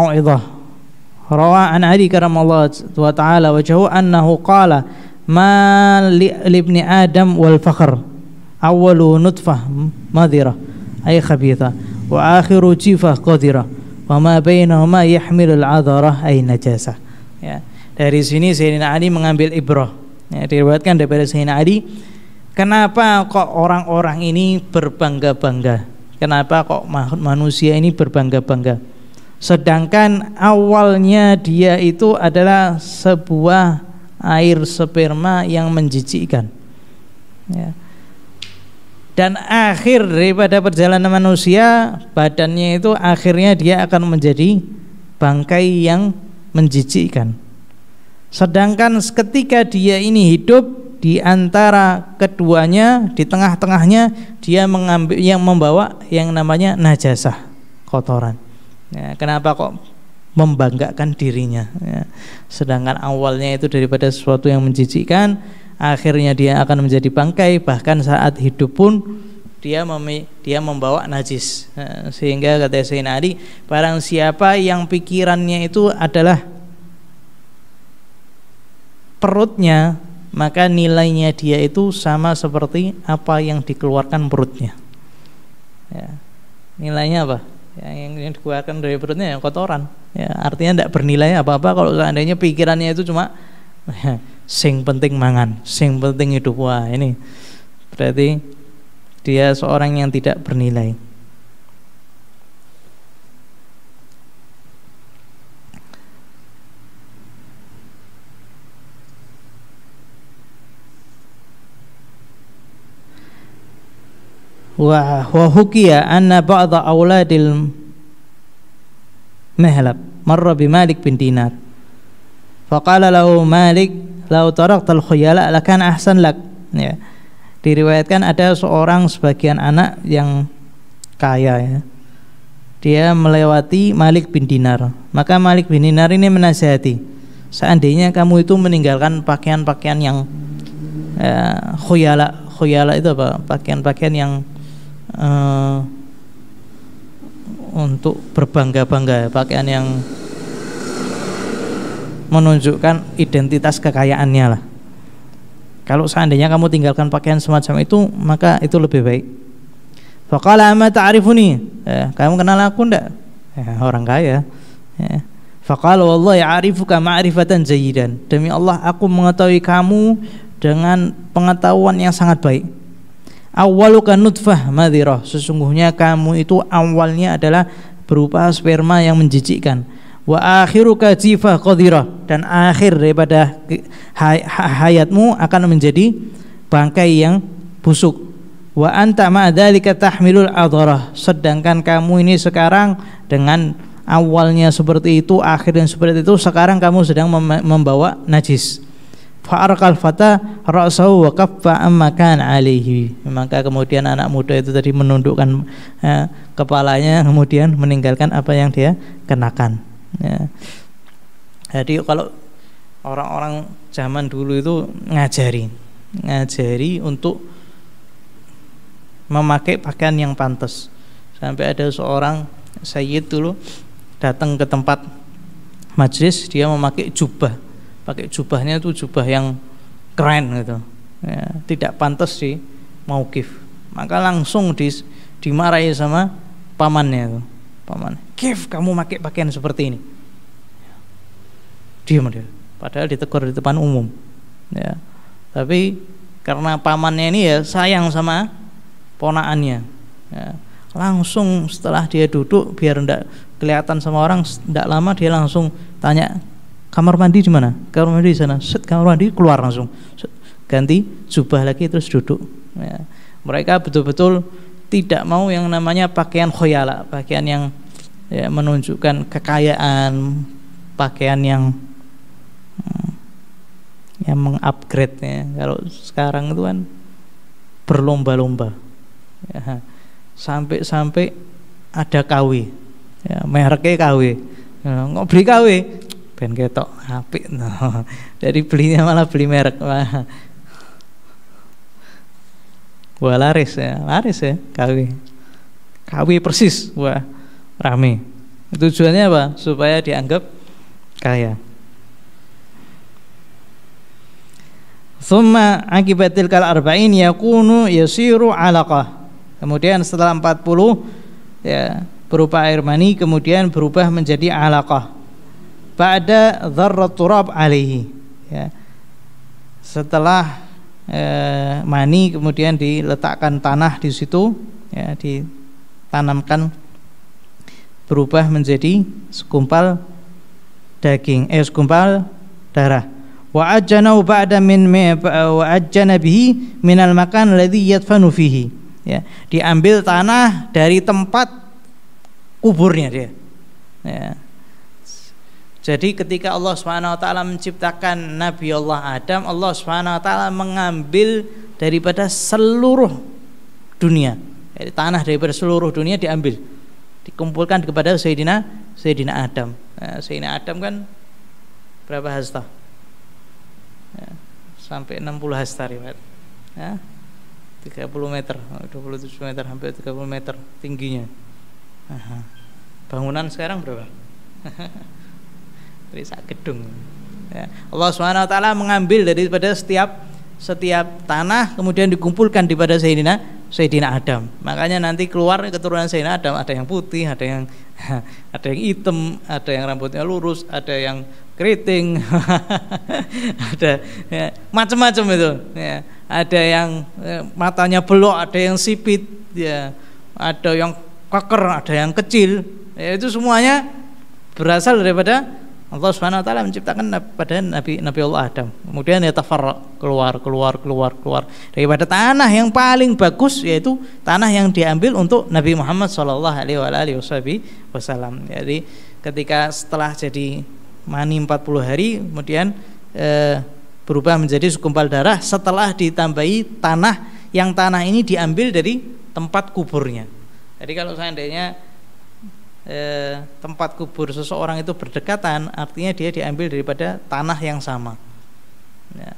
mau'izah. Rawa an Ali karamallahu wa ta'ala wajhahu annahu qala ma li ibni adam wal fakhr awwalu nutfah madhira ay khabitha wa akhiru jifah qadira wa ma bainahuma yahmilul adharah ay najasah. Ya, dari sini Sayyidina Ali mengambil ibrah. Ya, diriwayatkan daripada Sayyidina Ali, kenapa kok orang-orang ini berbangga-bangga? Kenapa kok manusia ini berbangga-bangga? Sedangkan awalnya dia itu adalah sebuah air sperma yang menjijikkan. Ya. Dan akhir daripada perjalanan manusia, badannya itu akhirnya dia akan menjadi bangkai yang menjijikkan. Sedangkan ketika dia ini hidup, di antara keduanya, di tengah-tengahnya dia mengambil yang membawa yang namanya najasah, kotoran. Ya, kenapa kok membanggakan dirinya? Ya, sedangkan awalnya itu daripada sesuatu yang menjijikkan, akhirnya dia akan menjadi bangkai. Bahkan saat hidup pun dia membawa najis. Ya, sehingga kata Sayyidina Ali, barang siapa yang pikirannya itu adalah perutnya, maka nilainya dia itu sama seperti apa yang dikeluarkan perutnya. Ya. Nilainya apa? Yang dikeluarkan dari perutnya yang kotoran. Ya, artinya tidak bernilai apa-apa kalau seandainya pikirannya itu cuma sing penting mangan, sing penting hidup. Wah, ini berarti dia seorang yang tidak bernilai. Wa hukiya anna ba'dha auladil Mahlab marra bi Malik bin Dinar faqala lahu Malik law taraktal khuyala lakan ahsan lak. Ya, diriwayatkan ada seorang sebagian anak yang kaya, ya, dia melewati Malik bin Dinar, maka Malik bin Dinar ini menasihati, seandainya kamu itu meninggalkan pakaian-pakaian yang khuyala itu apa? Pakaian-pakaian yang untuk berbangga-bangga, pakaian yang menunjukkan identitas kekayaannya lah. Kalau seandainya kamu tinggalkan pakaian semacam itu, maka itu lebih baik. Faqala amma ta'rifuni, kamu kenal aku enggak? Orang kaya. Faqala wallahi a'rifuka ma'rifatan jayyidan, demi Allah aku mengetahui kamu dengan pengetahuan yang sangat baik. Awwaluka nutfah madhirah, sesungguhnya kamu itu awalnya adalah berupa sperma yang menjijikkan. Wa akhiruka jifah qadirah, dan akhir daripada hayatmu akan menjadi bangkai yang busuk. Wa anta ma'dzalika tahmilul adharah, sedangkan kamu ini sekarang dengan awalnya seperti itu, akhirnya seperti itu, sekarang kamu sedang membawa najis. Fa'arqal fata ra'sahu wa kaffa amma kana alaihi, maka kemudian anak muda itu tadi menundukkan kepalanya, kemudian meninggalkan apa yang dia kenakan. Ya. Jadi kalau orang-orang zaman dulu itu ngajari untuk memakai pakaian yang pantas. Sampai ada seorang sayyid dulu datang ke tempat majlis, dia memakai jubah. Pakai jubahnya itu jubah yang keren gitu, ya, tidak pantas di mauqif. Maka langsung dimarahi sama pamannya itu. Paman, "Kif kamu pakai pakaian seperti ini?" Diam dia. Padahal ditegur di depan umum. Ya. Tapi karena pamannya ini ya sayang sama ponaannya. Ya. Langsung setelah dia duduk, biar tidak kelihatan sama orang, tidak lama dia langsung tanya, "Kamar mandi di mana?" "Kamar mandi di sana." Set, kamar mandi, keluar langsung. Set, ganti jubah lagi terus duduk. Ya. Mereka betul-betul tidak mau yang namanya pakaian khoyala, pakaian yang ya, menunjukkan kekayaan, pakaian yang mengupgrade ya. Kalau sekarang itu kan berlomba-lomba. Ya. Sampai ada KW. Ya, mereknya KW. Ya, nggak beli KW, ben ketok apik. No. Jadi belinya malah beli merek. Wah laris ya KW persis, wah rame. Tujuannya apa? Supaya dianggap kaya. Thumma akibatil kal arba'in yakunu yasiru alaqah. Kemudian setelah 40 ya berupa air mani, kemudian berubah menjadi alaqah. Ba'da dzarrat turab alaihi. Ya. Setelah mani kemudian diletakkan tanah di situ, ya, ditanamkan, berubah menjadi segumpal daging, segumpal darah. Wa ajjanahu ba'da wa ajjana bihi minal makan alladhi yadfanu fihi. Ya, diambil tanah dari tempat kuburnya dia. Ya. Jadi ketika Allah Subhanahu wa taala menciptakan Nabi Allah Adam, Allah Subhanahu wa taala mengambil daripada seluruh dunia. Jadi tanah daripada seluruh dunia diambil, dikumpulkan kepada Sayyidina Adam. Nah, Sayyidina Adam kan berapa hasta? Ya, sampai 60 hasta riwayat. Ya, 30 meter, 27 meter, hampir 30 meter tingginya. Aha. Bangunan sekarang berapa? Sak gedung. Ya. Allah Subhanahu wa taala mengambil daripada setiap tanah kemudian dikumpulkan daripada Sayyidina Adam. Makanya nanti keluar keturunan Sayyidina Adam, ada yang putih, ada yang hitam, ada yang rambutnya lurus, ada yang keriting, ada ya, macam-macam itu. Ya. Ada yang matanya belok, ada yang sipit, ya. Ada yang keker, ada yang kecil. Ya, itu semuanya berasal daripada Allah Subhanahu wa taala menciptakan pada Nabi Allah Adam. Kemudian ya tafarraq, keluar daripada tanah yang paling bagus, yaitu tanah yang diambil untuk Nabi Muhammad sallallahu alaihi wasallam. Jadi ketika setelah jadi mani 40 hari kemudian berubah menjadi segumpal darah setelah ditambahi tanah, yang tanah ini diambil dari tempat kuburnya. Jadi kalau seandainya tempat kubur seseorang itu berdekatan, artinya dia diambil daripada tanah yang sama. Ya.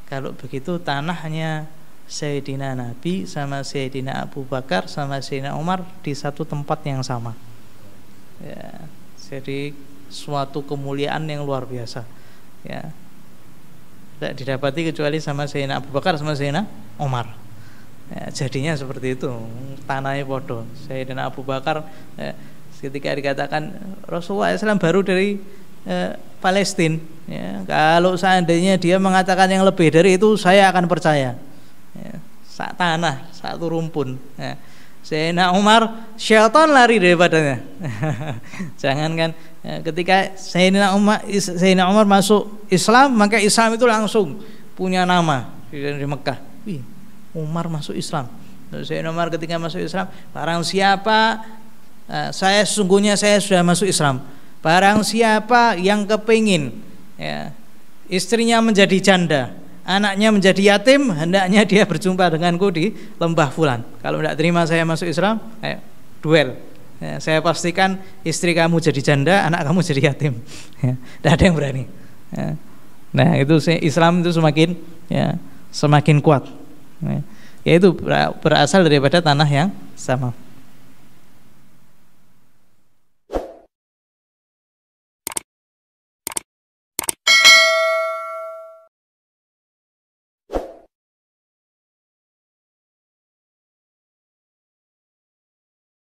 Kalau begitu tanahnya Sayyidina Nabi sama Sayyidina Abu Bakar sama Sayyidina Umar di satu tempat yang sama. Ya. Jadi suatu kemuliaan yang luar biasa. Ya. Tidak didapati kecuali sama Sayyidina Abu Bakar sama Sayyidina Umar. Ya, jadinya seperti itu, tanahnya podo. Sayyidina Abu Bakar ketika dikatakan Rasulullah SAW baru dari Palestina, ya, kalau seandainya dia mengatakan yang lebih dari itu saya akan percaya. Ya, sak tanah, satu rumpun. Ya. Sayyidina Umar, syaitan lari daripadanya. Jangankan ketika Sayyidina Umar masuk Islam, maka Islam itu langsung punya nama di Mekah. Wih, Umar masuk Islam. Sayyidina Umar ketika masuk Islam, barang siapa sesungguhnya saya sudah masuk Islam. Barang siapa yang kepingin ya, istrinya menjadi janda, anaknya menjadi yatim, hendaknya dia berjumpa denganku di lembah Fulan. Kalau tidak terima saya masuk Islam, ayo duel. Ya, saya pastikan istri kamu jadi janda, anak kamu jadi yatim. Ya, tidak ada yang berani. Ya. Nah itu Islam itu semakin kuat. Yaitu berasal daripada tanah yang sama.